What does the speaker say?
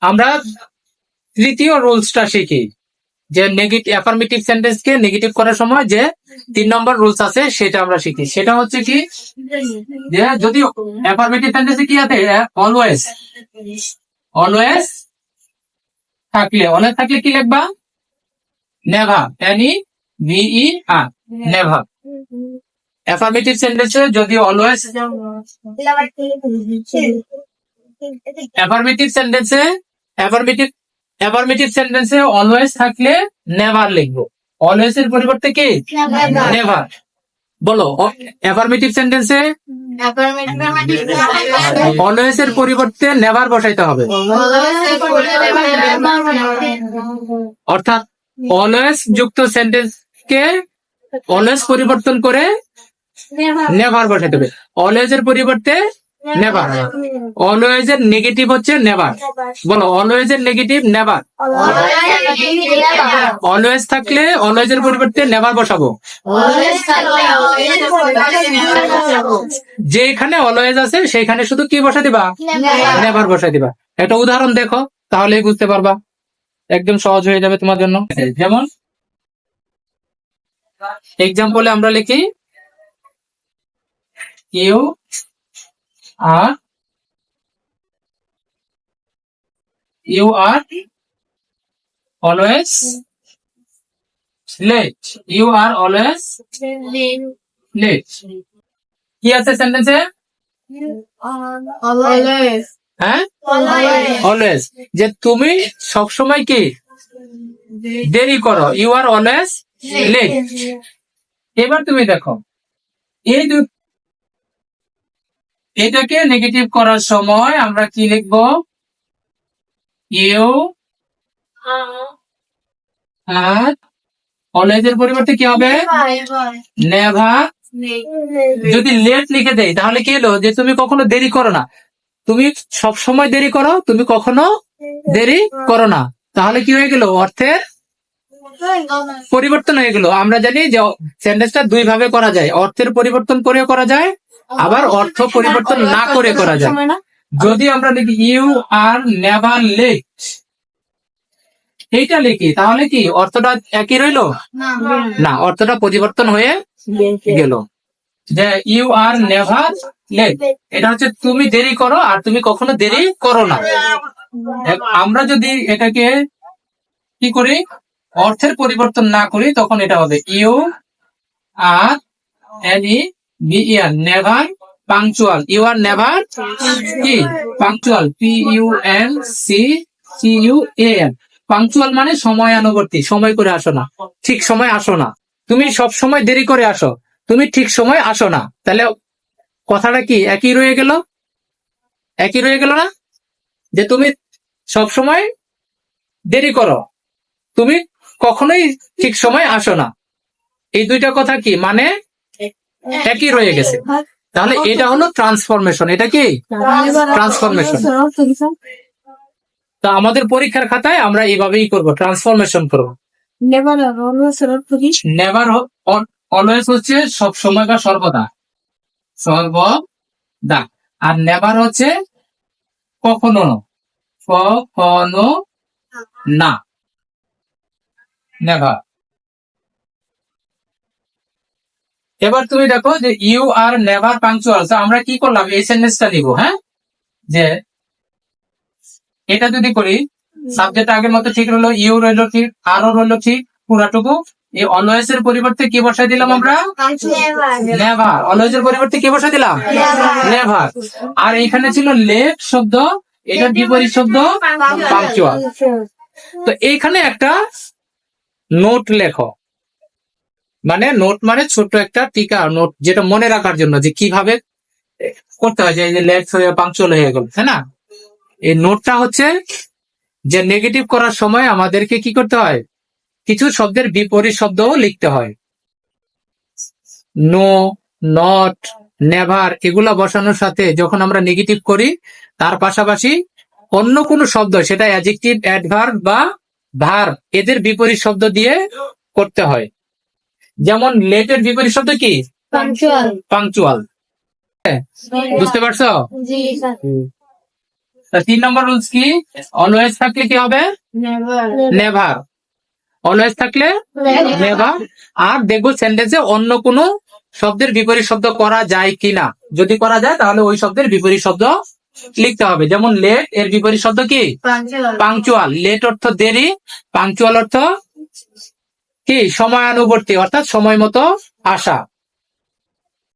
আমরা তৃতীয় রুলসটা শিখি, যে নেগেটিভ অ্যাফার্মেটিভ সেন্টেন্স কে নেগেটিভ করার সময় যে 3 নম্বর রুলস আছে সেটা আমরা শিখি। সেটা হচ্ছে কি, যে যদি অ্যাফার্মেটিভ সেন্টেন্সে কি আছে, অলওয়েজ, অলওয়েজ থাকলে, অলওয়েজ থাকলে কি লিখবা, নেভার, NEVER, নেভার। অ্যাফার্মেটিভ সেন্টেন্সে যদি অলওয়েজ, অ্যাফার্মেটিভ সেন্টেন্সে অ্যাফার্মেটিভ সেন্টেন্সে অলওয়েজ থাকলে নেভার লিখবো। অলওয়েজ এর পরিবর্তে কি, নেভার। বলো, অ্যাফার্মেটিভ সেন্টেন্সে অলওয়েজ এর পরিবর্তে নেভার বসাইতে হবে। অর্থাৎ অলওয়েজ যুক্ত সেন্টেন্স কে অলওয়েজ পরিবর্তন করে নেভার বসাইতে হবে। অলওয়েজ এর পরিবর্তে নেভার। অলওয়েজ এর নেগেটিভ হচ্ছে নেভার। বলো, অলওয়েজ এর নেগেটিভ নেভার। অলওয়েজ থাকলে অলওয়েজ এর পরিবর্তে নেভার বসাবো। যেখানে অলওয়েজ আছে সেখানে শুধু কি বসা দিবা, নেভার বসা দিবা। একটা উদাহরণ দেখো, তাহলেই বুঝতে পারবা, একদম সহজ হয়ে যাবে তোমার জন্য। যেমন এক্সাম্পলে আমরা লিখি, you are always late. You are always late. কি আছে সেন্টেন্সে, হ্যাঁ, অলওয়েজ, যে তুমি সবসময় কি দেরি করো, ইউ আর অলওয়েজ লেট। এবার তুমি দেখো, এই এটাকে নেগেটিভ করার সময় আমরা কি লিখবো, ইউ আর অলওয়েজ এর পরিবর্তে কি হবে, নেভার। যদি লেট লিখে দেই তাহলে কি হলো, যে তুমি কখনো দেরি করো না, তুমি সব সময় দেরি করো, তুমি কখনো দেরি করো না। তাহলে কি হয়ে গেল, অর্থের পরিবর্তন হয়ে গেল। আমরা জানি যে সেন্টেন্সটা দুই ভাবে করা যায়, অর্থের পরিবর্তন করে করা যায়, আবার অর্থ পরিবর্তন না করে করা যায়। যদি আমরা লিখি ইউ আর নেভার লেট, এইটা লিখি, তাহলে কি অর্থটা একই রইলো না, অর্থটা পরিবর্তন হয়ে গেল। যে ইউ আর নেভার লেট, এটা হচ্ছে তুমি দেরি করো আর তুমি কখনো দেরি করো না। আমরা যদি এটাকে কি করি, অর্থের পরিবর্তন না করি, তখন এটা হবে you are NEVER, never punctual. You are never কি পাংচুয়াল, PUNCTUAL। পাংচুয়াল মানে সময়ানুবর্তী, সময় করে আসো না, ঠিক সময় আসো না। তুমি সব সময় দেরি করে আসো, তুমি ঠিক সময় আসো না। তাহলে কথাটা কি একই রয়ে গেল, একই রয়ে গেল না, যে তুমি সব সময় দেরি করো, তুমি কখনোই ঠিক সময় আসো না। এই দুইটা কথা কি মানে একই রয়ে গেছে। তাহলে এটা হলো ট্রান্সফরমেশন। এটা কি ট্রান্সফরমেশন। তা আমাদের পরীক্ষার খাতায় আমরা এইভাবেই করব, ট্রান্সফরমেশন করব। নেভার অলওয়েজ হচ্ছে সব সময় বা সর্বদা, সর্বদা। আর নেভার হচ্ছে কখনো, কখনো না, নেভার। এবার তুমি দেখো যে ইউ আর নেভার পাংচুয়াল। আমরা কি করলাম, এই সেন্টেন্সটা নিব, হ্যাঁ, যে এটা যদি করি, সাবজেক্ট আগের মতো ঠিক রইলো, ইউ রইলো ঠিক, আরও রইলো ঠিক, পুরাটুকু। এই অলওয়েজ এর পরিবর্তে কি বসাই দিলাম আমরা, নেভার। অলওয়েজ এর পরিবর্তে কি বসাই দিলাম, নেভার। আর এখানে ছিল লেট শব্দ, এটার বিপরীত শব্দ পাংচুয়াল। তো এইখানে একটা নোট লেখো, মানে নোট মানে ছোট একটা টিকা নোট, যেটা মনে রাখার জন্য যে কিভাবে করতে হয়, যে লেট হয়ে পাংচুয়াল হয়ে গেল, তাই না। এই নোটটা হচ্ছে যে নেগেটিভ করার সময় আমাদেরকে কি করতে হয়, কিছু শব্দের বিপরীত শব্দও লিখতে হয়। নো, নট, নেভার এগুলা বসানোর সাথে যখন আমরা নেগেটিভ করি, তার পাশাপাশি অন্য কোনো শব্দ, সেটা অ্যাডজেক্টিভ, অ্যাডভার্ব বা ভার্ব, এদের বিপরীত শব্দ দিয়ে করতে হয়। যেমন লেটের বিপরীত শব্দ কি, পাংচুয়াল। বুঝতে পারছো? 3 নম্বর রুলস কি? অলওয়েজ থাকলে কি হবে? নেভার। অলওয়েজ থাকলে নেভার। আর দেখবো সেন্টেন্সে অন্য কোনো শব্দের বিপরীত শব্দ করা যায় কিনা, যদি করা যায় তাহলে ওই শব্দের বিপরীত শব্দ লিখতে হবে। যেমন লেট এর বিপরীত শব্দ কি? পাংচুয়াল। লেট অর্থ দেরি, পাংচুয়াল অর্থ কি? সময়ানুবর্তী, অর্থাৎ সময় মতো আসা।